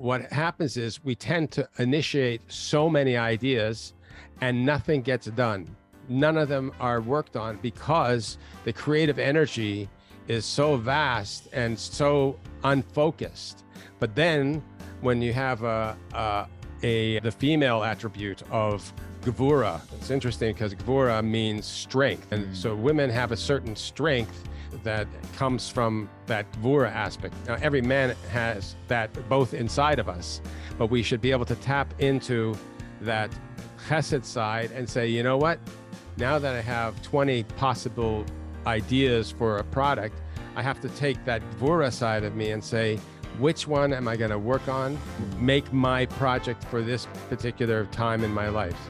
what happens is we tend to initiate so many ideas and nothing gets done. None of them are worked on because the creative energy is so vast and so unfocused. But then when you have the female attribute of Gevura, it's interesting because Gevura means strength. And so women have a certain strength that comes from that Gevura aspect. Now, every man has that both inside of us, but we should be able to tap into that chesed side and say, you know what? Now that I have 20 possible ideas for a product, I have to take that Gevura side of me and say, which one am I going to work on, make my project for this particular time in my life?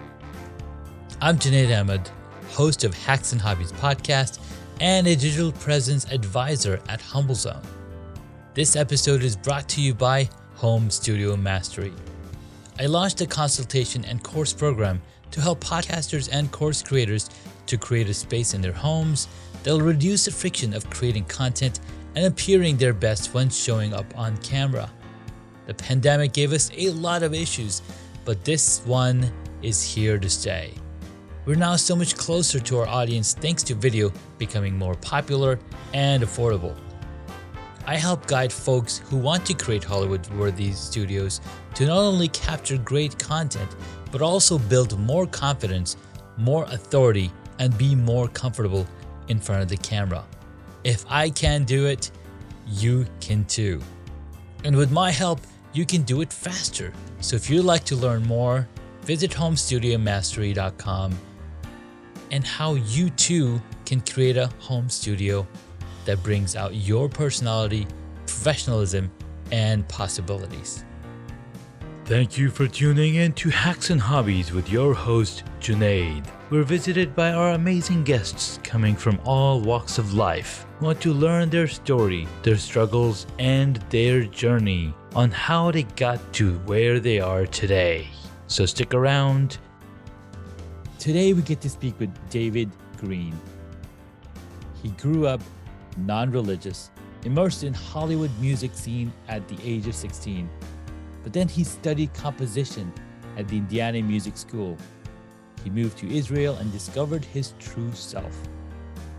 I'm Junaid Ahmed, host of Hacks and Hobbies podcast and a digital presence advisor at HumbleZone. This episode is brought to you by Home Studio Mastery. I launched a consultation and course program to help podcasters and course creators to create a space in their homes that will reduce the friction of creating content and appearing their best when showing up on camera. The pandemic gave us a lot of issues, but this one is here to stay. We're now so much closer to our audience thanks to video becoming more popular and affordable. I help guide folks who want to create Hollywood-worthy studios to not only capture great content, but also build more confidence, more authority, and be more comfortable in front of the camera. If I can do it, you can too. And with my help, you can do it faster. So if you'd like to learn more, visit homestudiomastery.com and how you too can create a home studio that brings out your personality, professionalism, and possibilities. Thank you for tuning in to Hacks and Hobbies with your host, Junaid. We're visited by our amazing guests coming from all walks of life. We want to learn their story, their struggles, and their journey on how they got to where they are today. So stick around. Today we get to speak with David Green. He grew up non-religious, immersed in Hollywood music scene at the age of 16. But then he studied composition at the Indiana Music School. He moved to Israel and discovered his true self,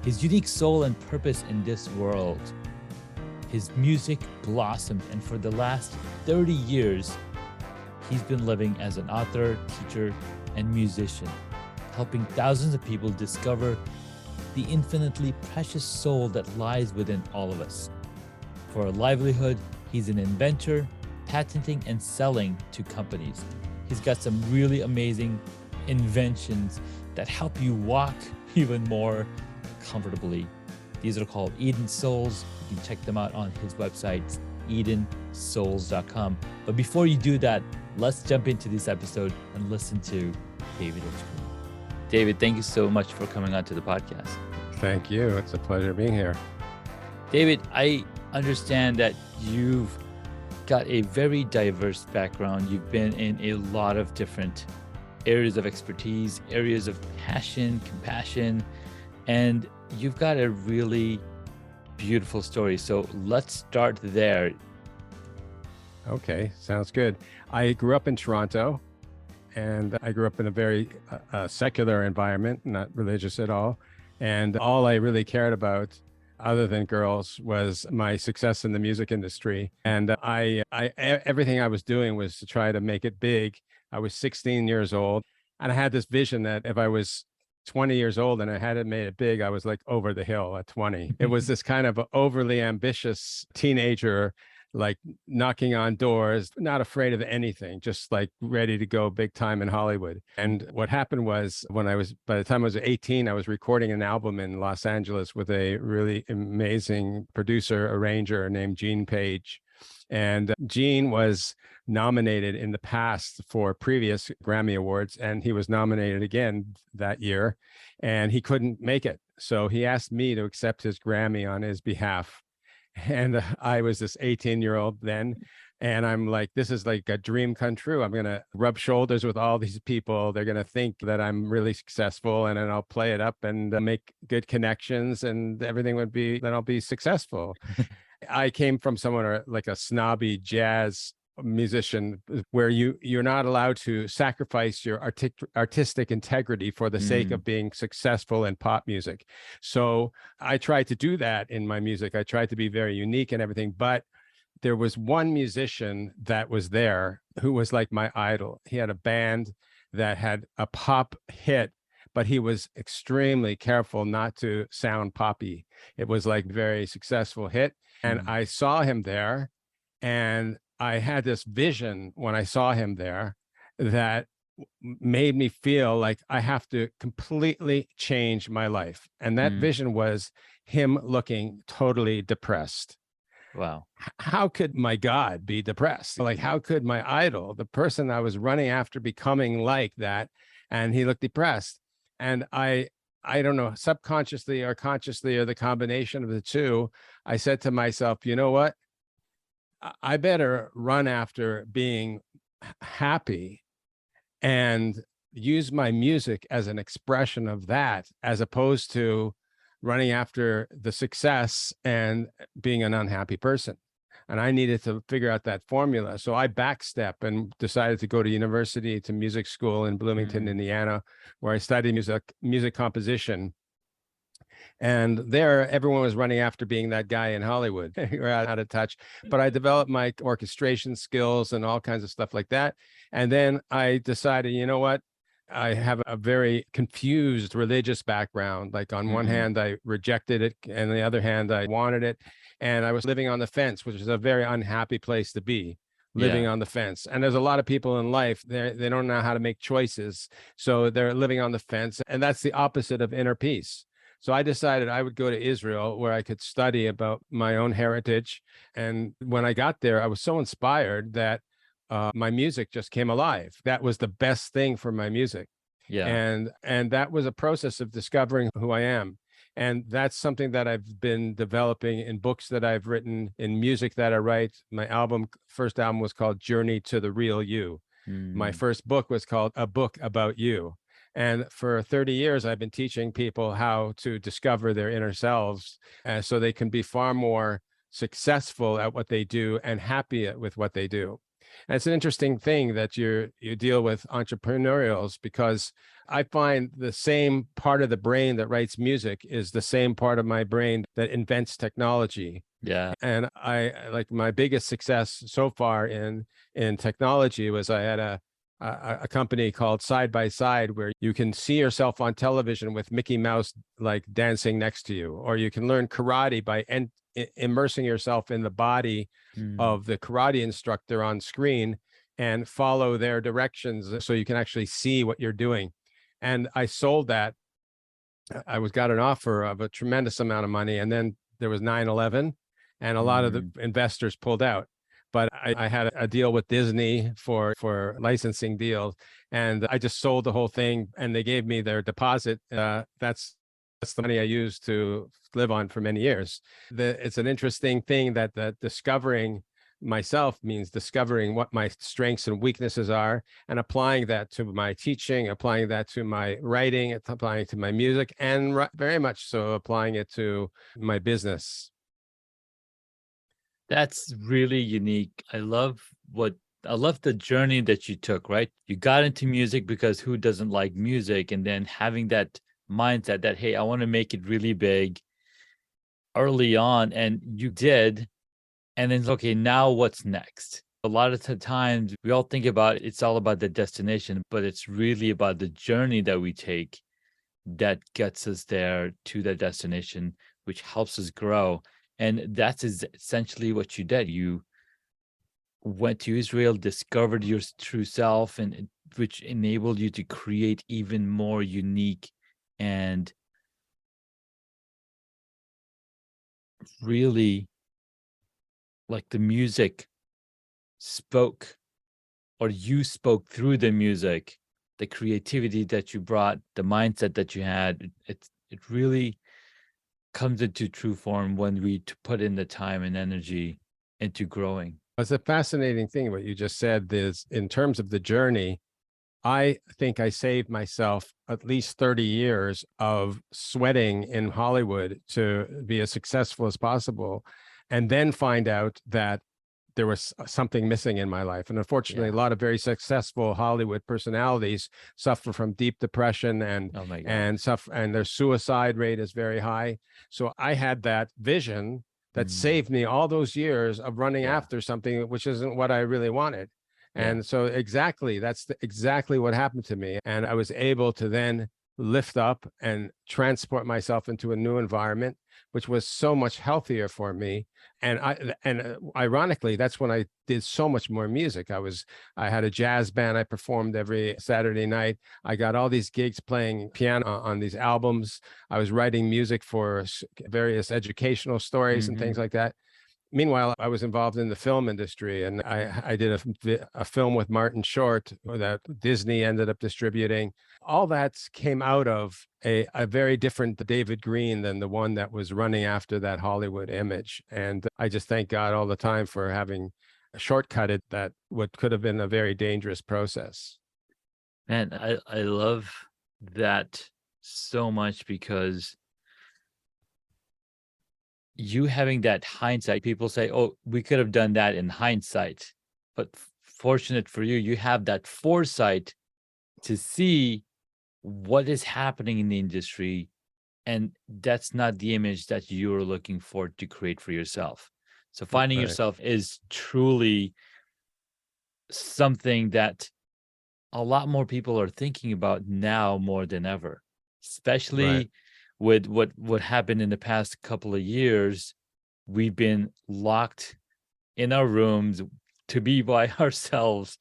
his unique soul and purpose in this world. His music blossomed, and for the last 30 years, he's been living as an author, teacher, and musician, helping thousands of people discover the infinitely precious soul that lies within all of us. For a livelihood, he's an inventor, patenting and selling to companies. He's got some really amazing inventions that help you walk even more comfortably. These are called Eden Souls. You can check them out on his website, edensouls.com. But before you do that, let's jump into this episode and listen to David H. Green. David, thank you so much for coming on to the podcast. Thank you. It's a pleasure being here. David, I understand that you've got a very diverse background. You've been in a lot of different areas of expertise, areas of passion, compassion, and you've got a really beautiful story. So let's start there. Okay, sounds good. I grew up in Toronto, and I grew up in a very secular environment, not religious at all. And all I really cared about, other than girls, was my success in the music industry. And everything I was doing was to try to make it big. I was 16 years old, and I had this vision that if I was 20 years old and I hadn't made it big, I was like over the hill at 20. It was this kind of overly ambitious teenager, like knocking on doors, not afraid of anything, just like ready to go big time in Hollywood. And what happened was by the time I was 18, I was recording an album in Los Angeles with a really amazing producer, arranger named Gene Page. And Gene was nominated in the past for previous Grammy Awards, and he was nominated again that year, and he couldn't make it. So he asked me to accept his Grammy on his behalf. And I was this 18-year-old then, and I'm like, this is like a dream come true. I'm going to rub shoulders with all these people. They're going to think that I'm really successful, and then I'll play it up and make good connections, and everything then I'll be successful. I came from someone like a snobby jazz musician, where you're not allowed to sacrifice your artistic integrity for the sake of being successful in pop music. So I tried to do that in my music. I tried to be very unique and everything, but there was one musician that was there who was like my idol. He had a band that had a pop hit, but he was extremely careful not to sound poppy. It was like very successful hit. And I saw him there, and I had this vision when I saw him there that made me feel like I have to completely change my life. And that vision was him looking totally depressed. Wow. How could my God be depressed? Like, how could my idol, the person I was running after, becoming like that? And he looked depressed. And I don't know, subconsciously or consciously, or the combination of the two, I said to myself, you know what? I better run after being happy and use my music as an expression of that, as opposed to running after the success and being an unhappy person. And I needed to figure out that formula. So I backstep and decided to go to university, to music school in Bloomington, Indiana, where I studied music composition. And there, everyone was running after being that guy in Hollywood. You're out of touch. But I developed my orchestration skills and all kinds of stuff like that. And then I decided, you know what? I have a very confused religious background. Like, on one hand, I rejected it, and on the other hand, I wanted it. And I was living on the fence, which is a very unhappy place to be, living on the fence. And there's a lot of people in life, they don't know how to make choices. So they're living on the fence. And that's the opposite of inner peace. So I decided I would go to Israel, where I could study about my own heritage. And when I got there, I was so inspired that my music just came alive. That was the best thing for my music. Yeah. And that was a process of discovering who I am. And that's something that I've been developing in books that I've written, in music that I write. My first album was called Journey to the Real You. My first book was called A Book About You. And for 30 years, I've been teaching people how to discover their inner selves, so they can be far more successful at what they do and happy with what they do. And it's an interesting thing that you deal with entrepreneurials, because I find the same part of the brain that writes music is the same part of my brain that invents technology. Yeah. And I like, my biggest success so far in technology was I had a company called Side by Side, where you can see yourself on television with Mickey Mouse like dancing next to you, or you can learn karate by immersing yourself in the body of the karate instructor on screen and follow their directions, so you can actually see what you're doing. And I sold that. I got an offer of a tremendous amount of money, and then there was 9/11, and a lot of the investors pulled out. But I had a deal with Disney for licensing deals, and I just sold the whole thing, and they gave me their deposit. That's the money I used to live on for many years. It's an interesting thing that discovering myself means discovering what my strengths and weaknesses are, and applying that to my teaching, applying that to my writing, applying it to my music, and very much so applying it to my business. That's really unique. I love the journey that you took, right? You got into music because who doesn't like music? And then having that mindset that, hey, I want to make it really big early on. And you did. And then, okay, now what's next? A lot of the times we all think about it's all about the destination, but it's really about the journey that we take that gets us there to the destination, which helps us grow. And that's essentially what you did. You went to Israel, discovered your true self, and which enabled you to create even more unique and really, like, the music spoke, or you spoke through the music, the creativity that you brought, the mindset that you had. It really comes into true form when we put in the time and energy into growing. It's a fascinating thing what you just said. Is, in terms of the journey, I think I saved myself at least 30 years of sweating in Hollywood to be as successful as possible, and then find out that there was something missing in my life. And unfortunately, a lot of very successful Hollywood personalities suffer from deep depression Oh my God. and suffer, and their suicide rate is very high. So I had that vision that saved me all those years of running Yeah. after something which isn't what I really wanted. Yeah. And so exactly, that's exactly what happened to me. And I was able to then lift up and transport myself into a new environment, which was so much healthier for me. And ironically, that's when I did so much more music. I had a jazz band. I performed every Saturday night. I got all these gigs playing piano on these albums. I was writing music for various educational stories and things like that. Meanwhile, I was involved in the film industry, and I did a film with Martin Short that Disney ended up distributing. All that came out of a very different David Green than the one that was running after that Hollywood image. And I just thank God all the time for having shortcutted that what could have been a very dangerous process. Man, I love that so much, because you having that hindsight, people say, oh, we could have done that in hindsight. But fortunate for you, you have that foresight to see what is happening in the industry. And that's not the image that you're looking for to create for yourself. So finding Right. yourself is truly something that a lot more people are thinking about now more than ever, especially Right. with what happened in the past couple of years. We've been locked in our rooms to be by ourselves,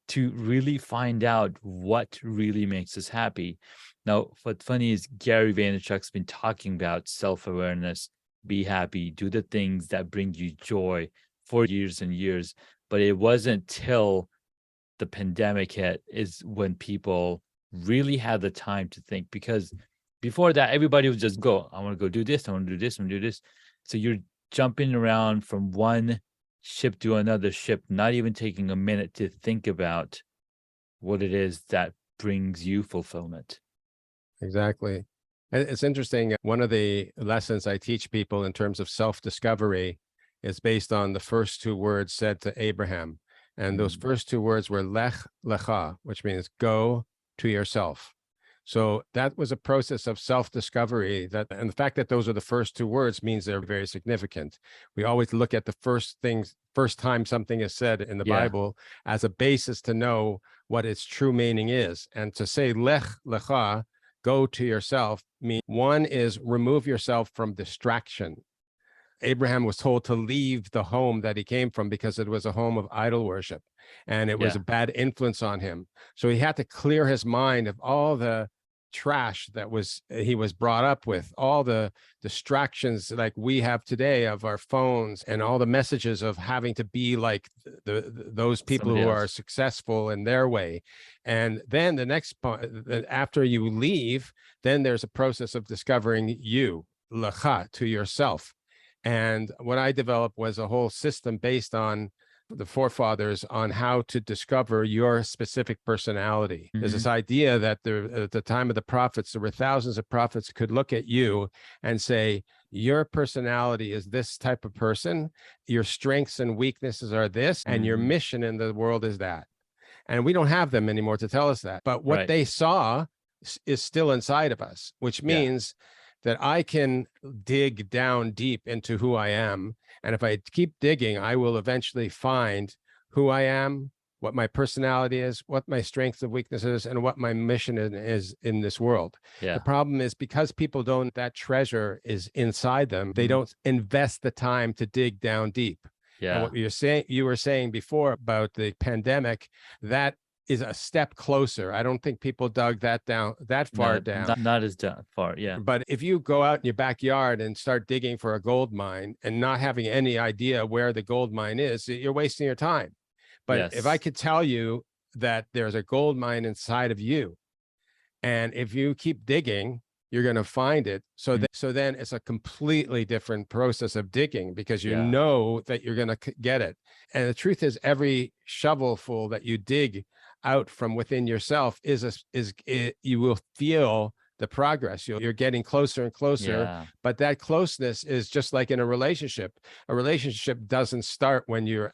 to really find out what really makes us happy. Now, what's funny is Gary Vaynerchuk's been talking about self-awareness, be happy, do the things that bring you joy for years and years. But it wasn't till the pandemic hit is when people really had the time to think, because before that, everybody would just go, I want to go do this, I want to do this, I want to do this. So you're jumping around from one ship to another ship, not even taking a minute to think about what it is that brings you fulfillment. Exactly. And it's interesting. One of the lessons I teach people in terms of self-discovery is based on the first two words said to Abraham. And those first two words were lech lecha, which means go to yourself. So that was a process of self-discovery, and the fact that those are the first two words means they're very significant. We always look at the first time something is said in the Bible as a basis to know what its true meaning is. And to say lech lecha, go to yourself, means one is remove yourself from distraction. Abraham was told to leave the home that he came from because it was a home of idol worship and it was a bad influence on him. So he had to clear his mind of all the trash that he was brought up with, all the distractions like we have today of our phones and all the messages of having to be like those people Somebody who else. are successful in their way. And then the next part, after you leave, then there's a process of discovering you, lecha, to yourself. And what I developed was a whole system based on the forefathers on how to discover your specific personality. There's this idea that at the time of the prophets, there were thousands of prophets who could look at you and say, your personality is this type of person, your strengths and weaknesses are this, and your mission in the world is that. And we don't have them anymore to tell us that. But what they saw is still inside of us, which means that I can dig down deep into who I am. And if I keep digging, I will eventually find who I am, what my personality is, what my strengths and weaknesses, and what my mission is in this world. The problem is because people don't, that treasure is inside them, they don't invest the time to dig down deep. And what you were saying before about the pandemic, that is a step closer. I don't think people dug that far down. Not as far, But if you go out in your backyard and start digging for a gold mine and not having any idea where the gold mine is, you're wasting your time. But if I could tell you that there's a gold mine inside of you, and if you keep digging, you're going to find it. So then it's a completely different process of digging because you know that you're going to get it. And the truth is, every shovelful that you dig out from within yourself you will feel the progress. You're getting closer and closer, but that closeness is just like in a relationship. A relationship doesn't start when you're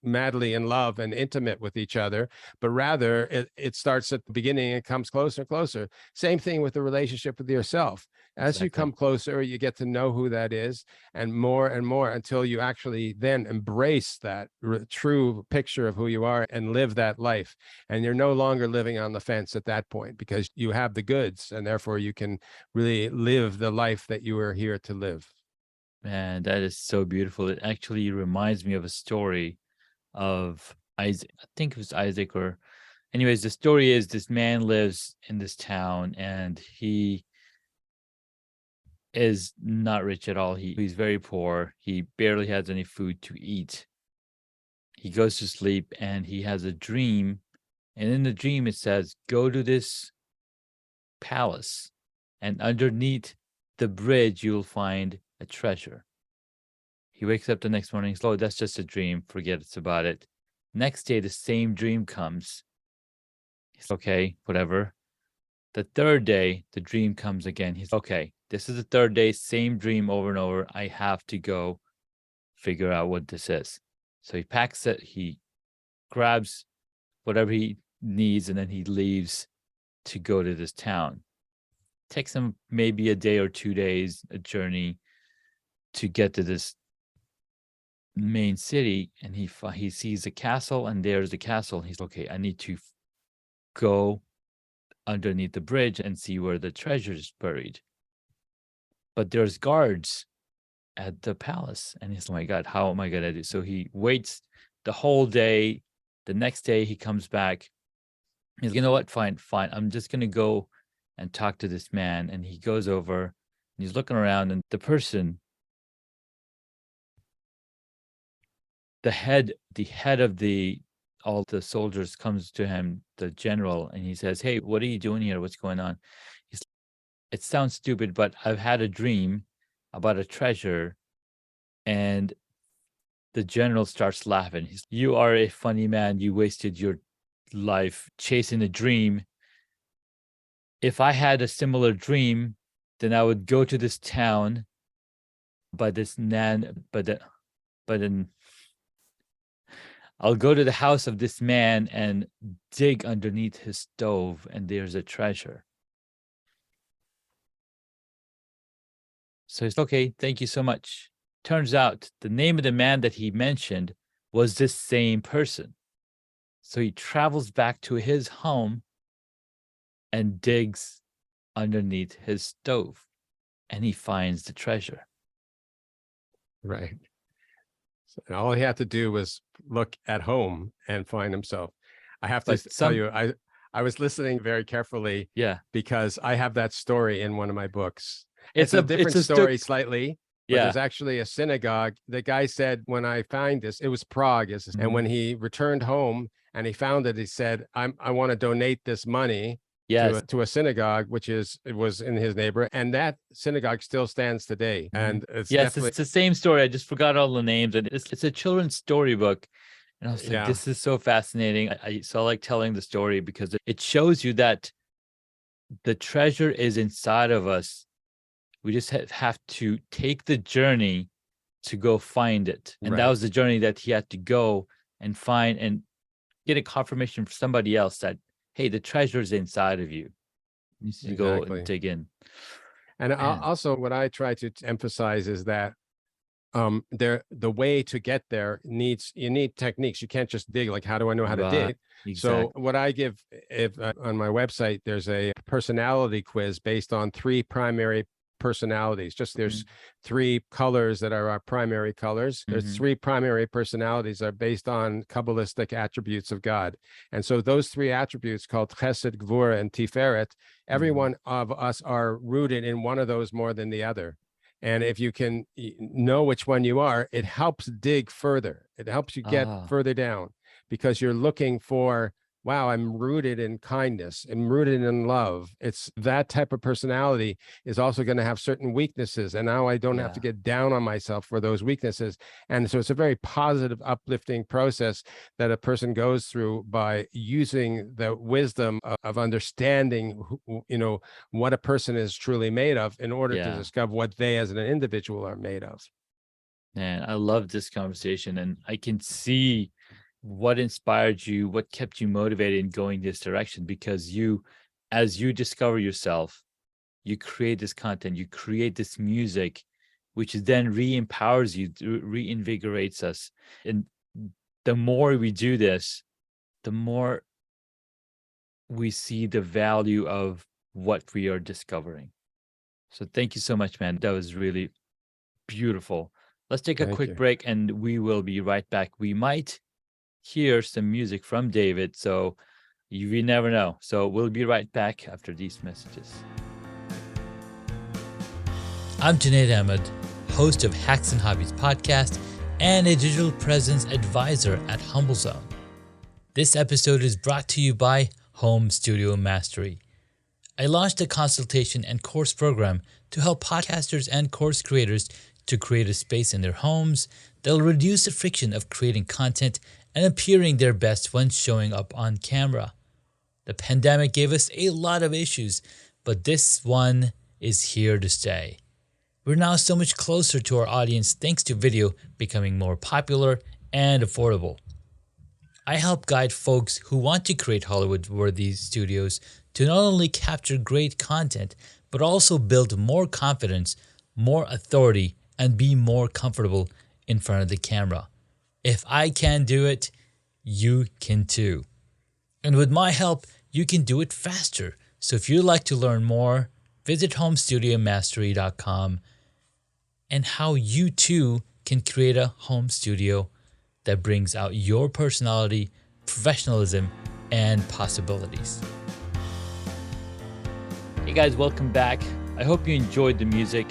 madly in love and intimate with each other, but rather it starts at the beginning and comes closer and closer. Same thing with the relationship with yourself. As you Exactly. come closer, you get to know who that is, and more until you actually then embrace that true picture of who you are and live that life. And you're no longer living on the fence at that point, because you have the goods, and therefore you can really live the life that you are here to live. Man, that is so beautiful. It actually reminds me of a story of Isaac. I think it was Isaac, or anyways, the story is this man lives in this town and he is not rich at all. He's very poor. He barely has any food to eat. He goes to sleep and he has a dream. And in the dream, it says, go to this palace, and underneath the bridge, you'll find a treasure. He wakes up the next morning. He's, oh, that's just a dream. Forget about it. Next day, the same dream comes. He's okay, whatever. The third day, the dream comes again. He's okay. This is the third day, same dream over and over. I have to go figure out what this is. So he packs it. He grabs whatever he needs, and then he leaves to go to this town. Takes him maybe a day or 2 days, a journey to get to this main city, and he sees a castle, and there's the castle. He's okay, I need to go underneath the bridge and see where the treasure is buried. But there's guards at the palace, and he's, oh my God, how am I gonna do? So he waits the whole day. The next day he comes back. He's, you know what, fine, I'm just gonna go and talk to this man. And he goes over and he's looking around, and the person, the head of all the soldiers, comes to him, the general, and he says, hey, what are you doing here? What's going on? He's, it sounds stupid, but I've had a dream about a treasure. And the general starts laughing. He's, you are a funny man. You wasted your life chasing a dream. If I had a similar dream, then I would go to this town but then I'll go to the house of this man and dig underneath his stove, and there's a treasure. So it's okay, thank you so much. Turns out the name of the man that he mentioned was this same person. So he travels back to his home and digs underneath his stove, and he finds the treasure. Right. So all he had to do was look at home and find himself. I have to tell you, I was listening very carefully, because I have that story in one of my books. It's a different story slightly, but there's actually a synagogue. The guy said, when I find this, it was Prague, and when he returned home and he found it, he said, I want to donate this money to a synagogue, it was in his neighborhood, and that synagogue still stands today. And it's it's the same story. I just forgot all the names, and it's a children's storybook. And I was like, this is so fascinating. I like telling the story because it shows you that the treasure is inside of us. We just have to take the journey to go find it. And that was the journey that he had to go and find and get a confirmation from somebody else that, hey, the treasure is inside of you. You need to go and dig in. And also what I try to emphasize is that the way to get there you need techniques. You can't just dig. Like, how do I know how to dig? Exactly. So what I give, on my website, there's a personality quiz based on 3 primary personalities. There's 3 colors that are our primary colors. There's 3 primary personalities that are based on Kabbalistic attributes of God. And so those 3 attributes, called Chesed, Gvura, and Tiferet, every one of us are rooted in one of those more than the other. And if you can know which one you are, it helps dig further. It helps you get further down, because you're looking for, wow, I'm rooted in kindness. I'm rooted in love. It's that type of personality is also going to have certain weaknesses. And now I don't have to get down on myself for those weaknesses. And so it's a very positive, uplifting process that a person goes through by using the wisdom of understanding, what a person is truly made of, in order to discover what they as an individual are made of. Man, I love this conversation, and I can see what inspired you, what kept you motivated in going this direction, because as you discover yourself, you create this content, you create this music, which then re-empowers you, reinvigorates us. And the more we do this, the more we see the value of what we are discovering. So thank you so much, man. That was really beautiful. Let's take a Thank quick you. break and we will be right back. We might hear some music from David, so we never know. So we'll be right back after these messages. I'm Junaid Ahmed, host of Hacks and Hobbies podcast and a digital presence advisor at HumbleZone. This episode is brought to you by Home Studio Mastery. I launched a consultation and course program to help podcasters and course creators to create a space in their homes that will reduce the friction of creating content and appearing their best when showing up on camera. The pandemic gave us a lot of issues, but this one is here to stay. We're now so much closer to our audience thanks to video becoming more popular and affordable. I help guide folks who want to create Hollywood-worthy studios to not only capture great content, but also build more confidence, more authority, and be more comfortable in front of the camera. If I can do it, you can too. And with my help, you can do it faster. So if you'd like to learn more, visit homestudiomastery.com and how you too can create a home studio that brings out your personality, professionalism, and possibilities. Hey guys, welcome back. I hope you enjoyed the music.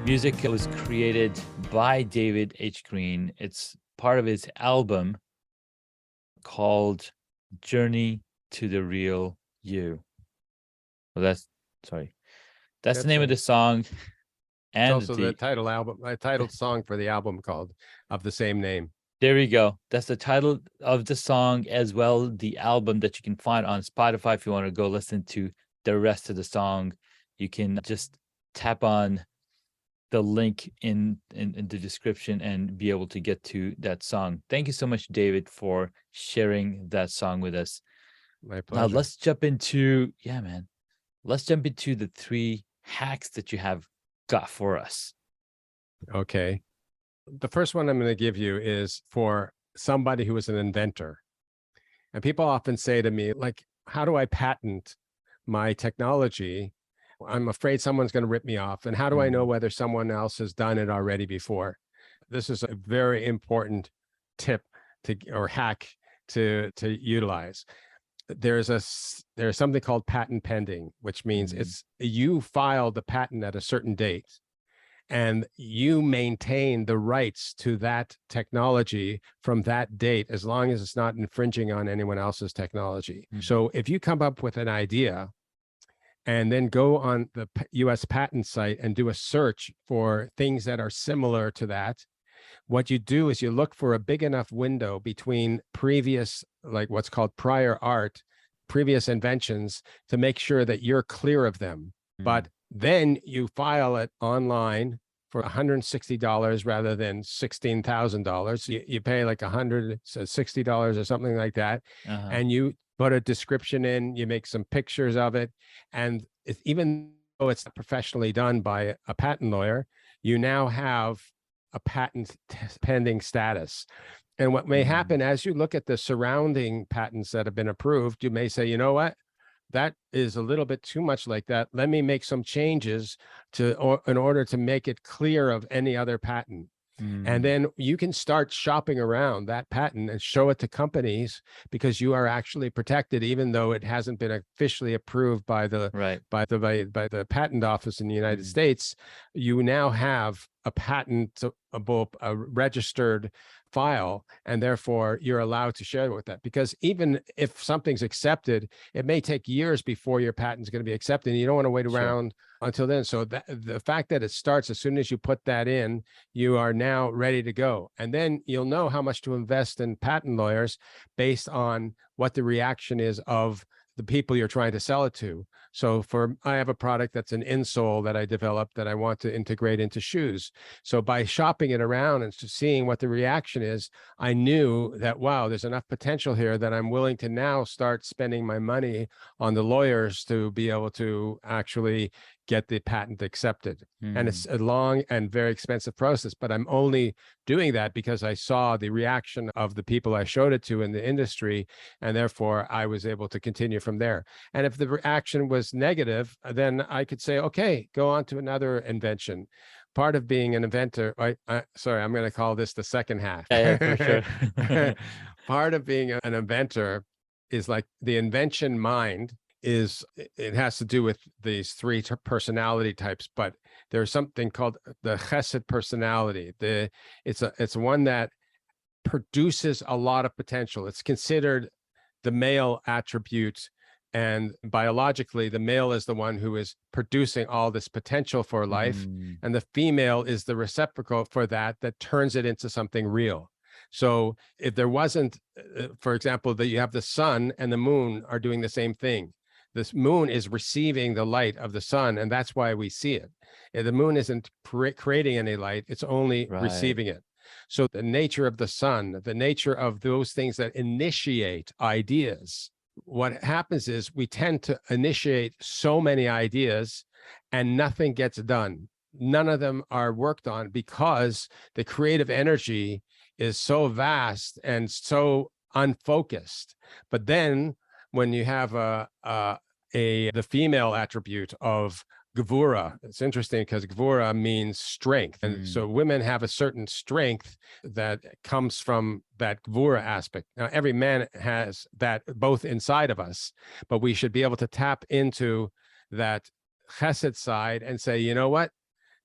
Music that was created by David H. Green. It's part of his album called Journey to the Real You. Well, that's the name of the song. It's And also the title song for the album called of the same name. There we go. That's the title of the song, as well the album that you can find on Spotify. If you want to go listen to the rest of the song, you can just tap on the link in the description and be able to get to that song. Thank you so much, David, for sharing that song with us. My pleasure. Now let's jump into the 3 hacks that you have got for us. Okay. The first one I'm going to give you is for somebody who is an inventor. And people often say to me, like, how do I patent my technology? I'm afraid someone's going to rip me off. And how do I know whether someone else has done it already before? This is a very important tip or hack to utilize. There's something called patent pending, which means it's you file the patent at a certain date and you maintain the rights to that technology from that date, as long as it's not infringing on anyone else's technology. So if you come up with an idea and then go on the US patent site and do a search for things that are similar to that, what you do is you look for a big enough window between previous, like what's called prior art, previous inventions, to make sure that you're clear of them. But then you file it online for $160 rather than $16,000. You pay like $160 or something like that. And you put a description in, you make some pictures of it. And even though it's not professionally done by a patent lawyer, you now have a patent pending status. And what may happen as you look at the surrounding patents that have been approved, you may say, you know what? That is a little bit too much like that. Let me make some changes in order to make it clear of any other patent. And then you can start shopping around that patent and show it to companies, because you are actually protected, even though it hasn't been officially approved by the patent office in the United States. You now have a patentable, a registered file, and therefore you're allowed to share with that. Because even if something's accepted, it may take years before your patent's going to be accepted, and you don't want to wait around until then. So the fact that it starts as soon as you put that in, you are now ready to go. And then you'll know how much to invest in patent lawyers based on what the reaction is of the people you're trying to sell it to. So I have a product that's an insole that I developed that I want to integrate into shoes. So by shopping it around and seeing what the reaction is, I knew that, wow, there's enough potential here that I'm willing to now start spending my money on the lawyers to be able to actually get the patent accepted. And it's a long and very expensive process, but I'm only doing that because I saw the reaction of the people I showed it to in the industry, and therefore I was able to continue from there. And if the reaction was negative, then I could say, okay, go on to another invention. Part of being an inventor, sorry, I'm going to call this the second half. Yeah, for sure. Part of being an inventor is like the invention mind it has to do with these three personality types, but there's something called the chesed personality. It's one that produces a lot of potential. It's considered the male attribute, and biologically the male is the one who is producing all this potential for life, and the female is the receptacle for that turns it into something real. So if there wasn't, for example, that you have the sun and the moon are doing the same thing. This moon is receiving the light of the sun, and that's why we see it. The moon isn't creating any light, it's only receiving it. So the nature of the sun, the nature of those things that initiate ideas, what happens is we tend to initiate so many ideas and nothing gets done. None of them are worked on because the creative energy is so vast and so unfocused. But then when you have the female attribute of Gevura, it's interesting because Gevura means strength. And so women have a certain strength that comes from that Gevura aspect. Now, every man has that both inside of us, but we should be able to tap into that chesed side and say, you know what?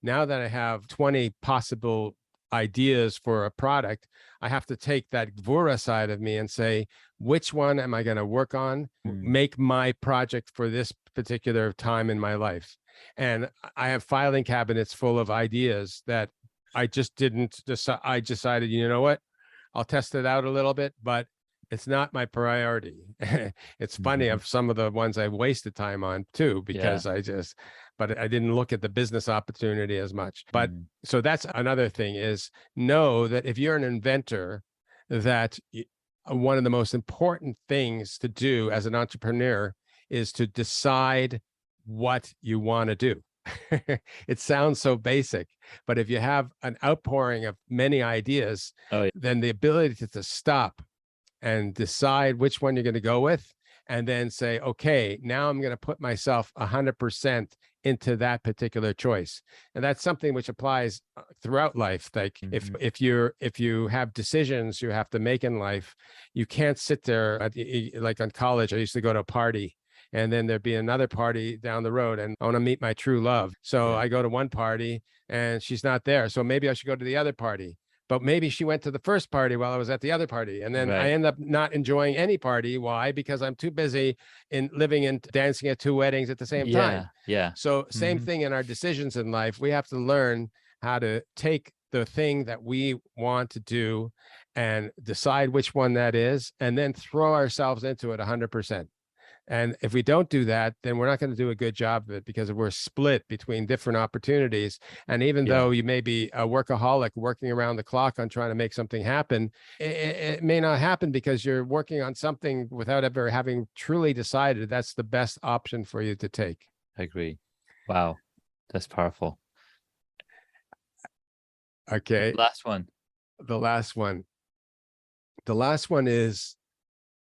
Now that I have 20 possible ideas for a product, I have to take that Gvura side of me and say, which one am I going to work on, make my project for this particular time in my life? And I have filing cabinets full of ideas that I just didn't decide. I decided, you know what, I'll test it out a little bit, but it's not my priority. It's funny of some of the ones I've wasted time on too, because but I didn't look at the business opportunity as much. But so that's another thing, is know that if you're an inventor, that one of the most important things to do as an entrepreneur is to decide what you want to do. It sounds so basic, but if you have an outpouring of many ideas, then the ability to stop and decide which one you're going to go with, and then say, okay, now I'm going to put myself 100% into that particular choice. And that's something which applies throughout life. Like if you have decisions you have to make in life, you can't sit there like on college. I used to go to a party, and then there'd be another party down the road, and I want to meet my true love. So I go to one party and she's not there. So maybe I should go to the other party. But maybe she went to the first party while I was at the other party. And then I end up not enjoying any party. Why? Because I'm too busy in living and dancing at two weddings at the same time. So same thing in our decisions in life. We have to learn how to take the thing that we want to do and decide which one that is, and then throw ourselves into it 100%. And if we don't do that, then we're not going to do a good job of it, because we're split between different opportunities. And even though you may be a workaholic working around the clock on trying to make something happen, it may not happen because you're working on something without ever having truly decided that's the best option for you to take. I agree. Wow. That's powerful. Okay. Last one. The last one. The last one is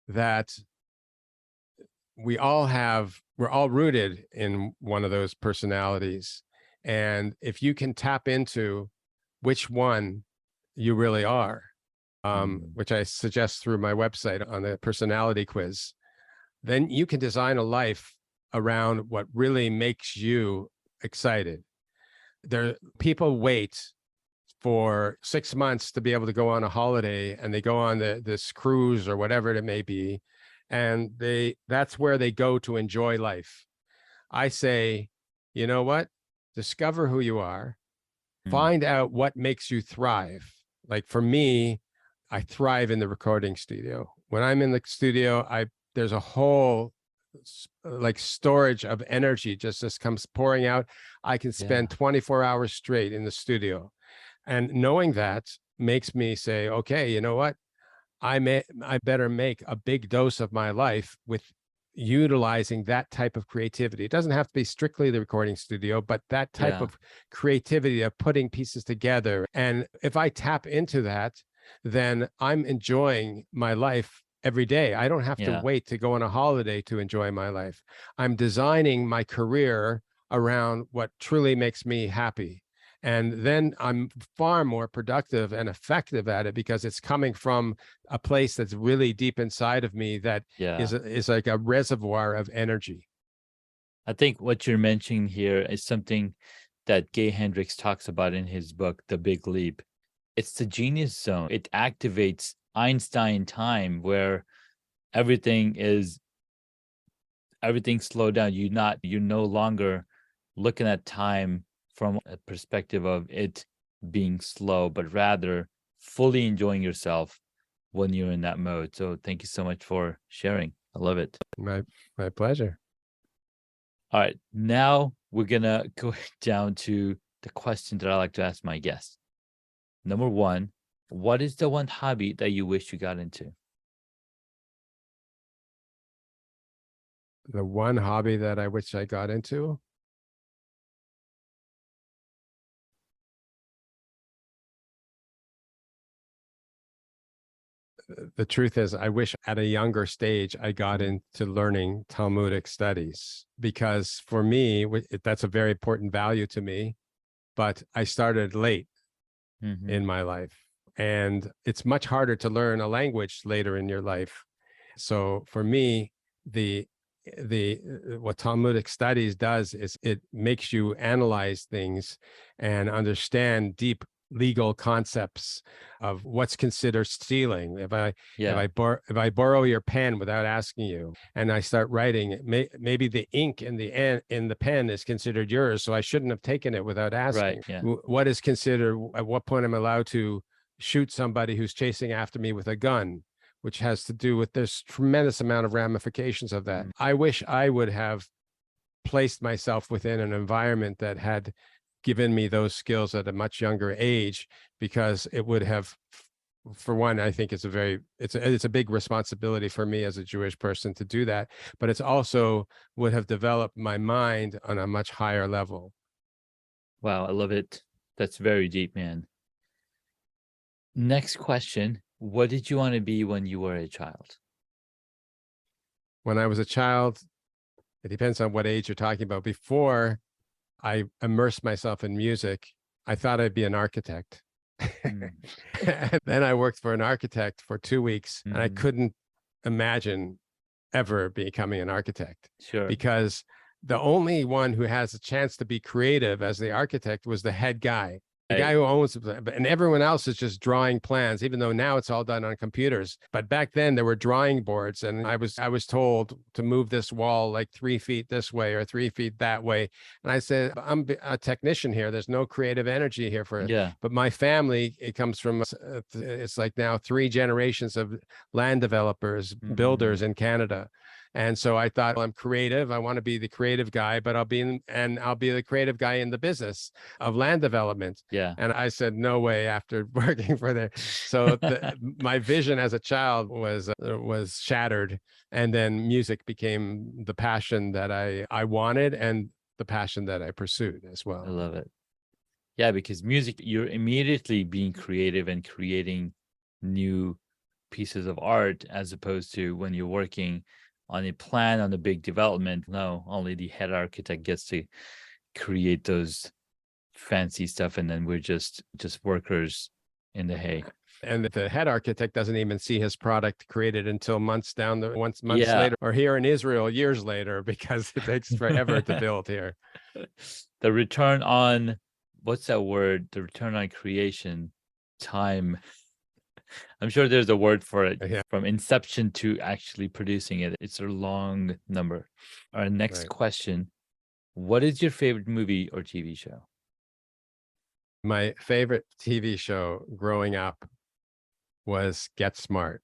that we're all rooted in one of those personalities. And if you can tap into which one you really are, which I suggest through my website on the personality quiz, then you can design a life around what really makes you excited. People wait for 6 months to be able to go on a holiday, and they go on this cruise or whatever it may be, and that's where they go to enjoy life. I say, you know what? Discover who you are. Find out what makes you thrive. Like for me, I thrive in the recording studio. When I'm in the studio, there's a whole like storage of energy just comes pouring out. I can spend 24 hours straight in the studio. And knowing that makes me say, okay, you know what? I better make a big dose of my life with utilizing that type of creativity. It doesn't have to be strictly the recording studio, but that type of creativity of putting pieces together. And if I tap into that, then I'm enjoying my life every day. I don't have to wait to go on a holiday to enjoy my life. I'm designing my career around what truly makes me happy. And then I'm far more productive and effective at it because it's coming from a place that's really deep inside of me that is like a reservoir of energy. I think what you're mentioning here is something that Gay Hendricks talks about in his book, The Big Leap. It's the genius zone. It activates Einstein time where everything's slowed down. You're no longer looking at time from a perspective of it being slow, but rather fully enjoying yourself when you're in that mode. So thank you so much for sharing. I love it. My pleasure. All right, now we're gonna go down to the question that I like to ask my guests. Number one, what is the one hobby that you wish you got into? The one hobby that I wish I got into? The truth is, I wish at a younger stage I got into learning Talmudic studies, because for me, that's a very important value to me. But I started late in my life, and it's much harder to learn a language later in your life. So for me, the what Talmudic studies does is it makes you analyze things and understand deep legal concepts of what's considered stealing. If I borrow your pen without asking you and I start writing, maybe the ink in the pen is considered yours, so I shouldn't have taken it without asking. What is considered, at what point I'm allowed to shoot somebody who's chasing after me with a gun, which has to do with this tremendous amount of ramifications of that. I wish I would have placed myself within an environment that had given me those skills at a much younger age, because it would have, for one, I think it's a big responsibility for me as a Jewish person to do that, but it's also would have developed my mind on a much higher level. Wow, I love it. That's very deep, man. Next question. What did you want to be when you were a child? When I was a child, it depends on what age you're talking about. Before I immersed myself in music, I thought I'd be an architect. And then I worked for an architect for 2 weeks, and I couldn't imagine ever becoming an architect. Because the only one who has a chance to be creative as the architect was the head guy. The guy who owns it, and everyone else is just drawing plans, even though now it's all done on computers. But back then there were drawing boards, and I was told to move this wall like 3 feet this way or 3 feet that way. And I said, I'm a technician here. There's no creative energy here for it. But my family, it comes from, it's like now 3 generations of land developers, builders in Canada. And so I thought, well, I'm creative. I want to be the creative guy, but I'll be the creative guy in the business of land development. And I said, no way, after working for there. So my vision as a child was shattered. And then music became the passion that I wanted and the passion that I pursued as well. I love it. Yeah, because music, you're immediately being creative and creating new pieces of art, as opposed to when you're working on a plan, on a big development. No, only the head architect gets to create those fancy stuff, and then we're just workers in the hay. And the head architect doesn't even see his product created until months later, or here in Israel years later, because it takes forever to build here. The return on, what's that word? The return on creation time. I'm sure there's a word for it. From inception to actually producing it. It's a long number. Our next question. What is your favorite movie or TV show? My favorite TV show growing up was Get Smart.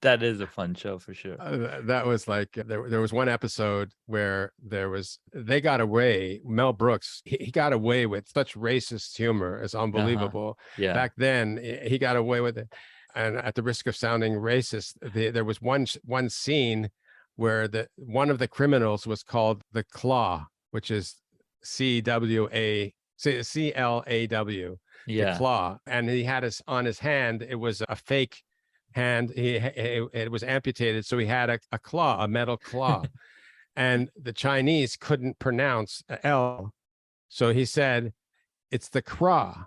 That is a fun show for sure. That was like there was one episode where they got away. Mel Brooks, he got away with such racist humor. It's unbelievable. Yeah. Back then, he got away with it. And at the risk of sounding racist, there was one scene where one of the criminals was called the Claw, which is CWA CLAW, the Yeah. claw, and he had on his hand. It was a fake hand. It was amputated, so he had a claw, a metal claw, and the Chinese couldn't pronounce L, so he said, "It's the craw,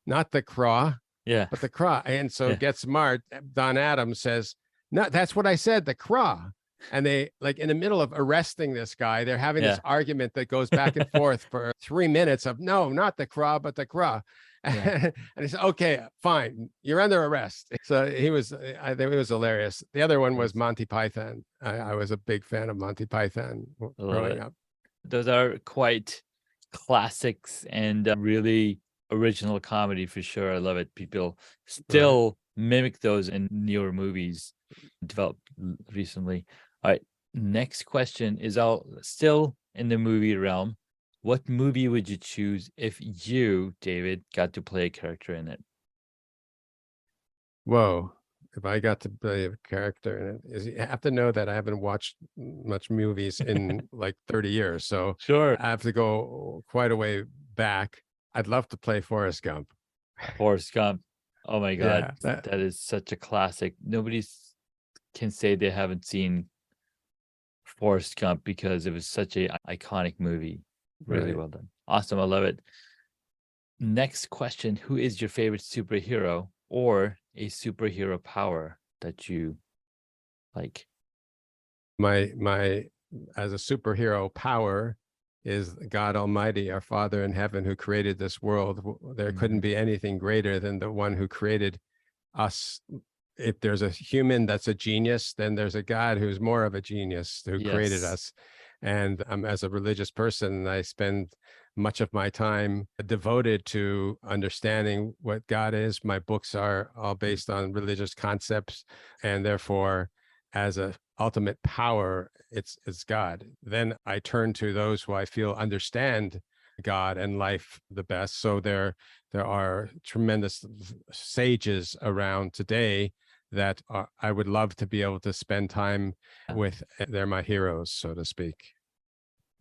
not the craw, Yeah. but the craw." And so Yeah. Get Smart, Don Adams says, "No, that's what I said, the craw." And they, like, in the middle of arresting this guy, they're having this argument that goes back and forth for 3 minutes of, no, not the craw, but the craw. Yeah. And he said, okay, fine, you're under arrest. So I think it was hilarious. The other one was Monty Python. I was a big fan of Monty Python growing up. Those are quite classics and really original comedy for sure. I love it. People still mimic those in newer movies developed recently. All right, next question is all still in the movie realm. What movie would you choose if you, David, got to play a character in it? Whoa. If I got to play a character in it, you have to know that I haven't watched much movies in like 30 years. So Sure. I have to go quite a way back. I'd love to play Forrest Gump. Forrest Gump. Oh my God. Yeah, that is such a classic. Nobody can say they haven't seen Forrest Gump because it was such an iconic movie. Really well done. Awesome. I love it. Next question. Who is your favorite superhero or a superhero power that you like? My as a superhero power is God Almighty, our Father in heaven, who created this world. There couldn't be anything greater than the one who created us. If there's a human that's a genius, then there's a God who's more of a genius, who created us. And as a religious person, I spend much of my time devoted to understanding what God is. My books are all based on religious concepts, and therefore, as a ultimate power, it's God. Then I turn to those who I feel understand God and life the best. So there are tremendous sages around today that I would love to be able to spend time with. They're my heroes, so to speak.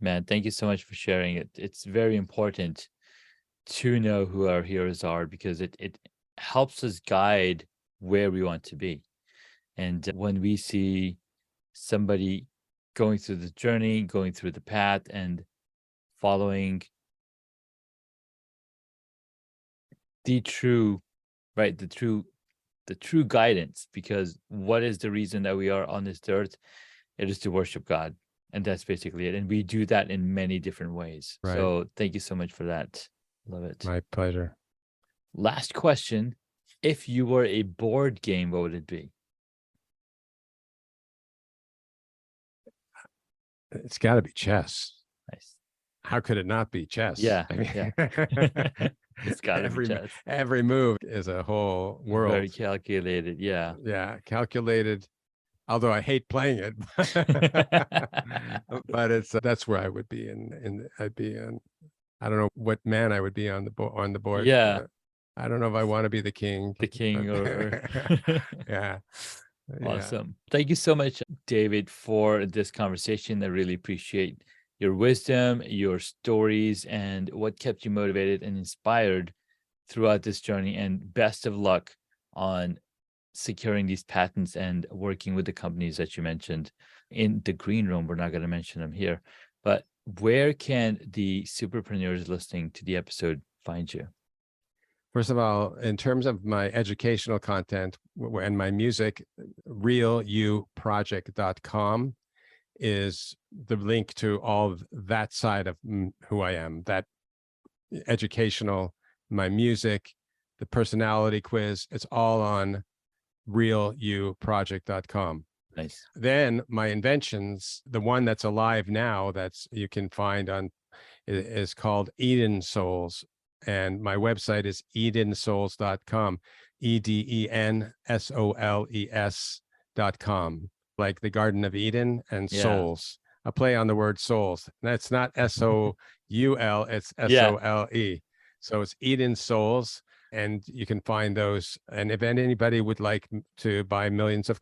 Man, thank you so much for sharing it. It's very important to know who our heroes are because it helps us guide where we want to be. And when we see somebody going through the journey, going through the path and following the true guidance, because what is the reason that we are on this earth? It is to worship God. And that's basically it. And we do that in many different ways. So thank you so much for that. Love it. My pleasure. Last question. If you were a board game, what would it be? It's got to be chess. Nice. How could it not be chess? Yeah. I mean, It's got to be chess. Every move is a whole world. Very calculated. Yeah. Yeah. Calculated. Although I hate playing it, but that's where I would be. I'd be in. I don't know what man I would be on the board. Yeah. I don't know if I want to be the king. The king or yeah. Awesome. Thank you so much, David, for this conversation. I really appreciate your wisdom, your stories, and what kept you motivated and inspired throughout this journey. And best of luck on securing these patents and working with the companies that you mentioned in the green room. We're not going to mention them here, but where can the superpreneurs listening to the episode find you? First of all, in terms of my educational content and my music, realuproject.com is the link to all of that side of who I am, that educational, my music, the personality quiz. It's all on realuproject.com. Nice. Then my inventions, the one that's alive now, that's you can find on, is called Eden Souls. And my website is edensouls.com, EDENSOLES souls.com, like the Garden of Eden and Yeah. souls. A play on the word souls. That's not SOUL, it's Yeah. SOLE. So it's Eden Souls, and you can find those. And if anybody would like to buy millions of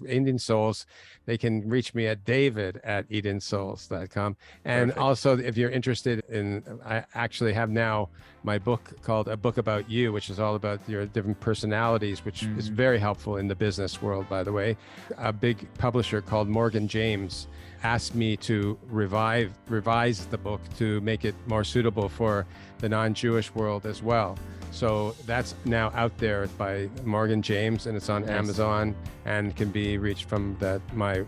Indian Souls, they can reach me at david@edensouls.com. And Perfect. also, if you're interested in, I actually have now my book called A Book About You, which is all about your different personalities, which is very helpful in the business world, by the way. A big publisher called Morgan James asked me to revise the book to make it more suitable for the non-Jewish world as well. So that's now out there by Morgan James, and it's on Amazon and can be reached from my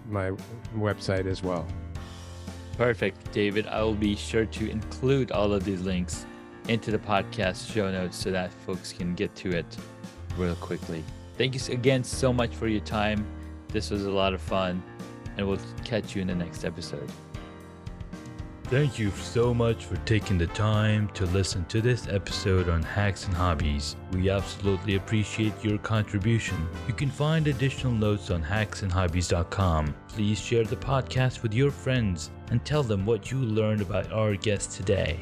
website as well. Perfect, David. I will be sure to include all of these links into the podcast show notes so that folks can get to it real quickly. Thank you again so much for your time. This was a lot of fun, and we'll catch you in the next episode. Thank you so much for taking the time to listen to this episode on Hacks and Hobbies. We absolutely appreciate your contribution. You can find additional notes on hacksandhobbies.com. Please share the podcast with your friends and tell them what you learned about our guest today.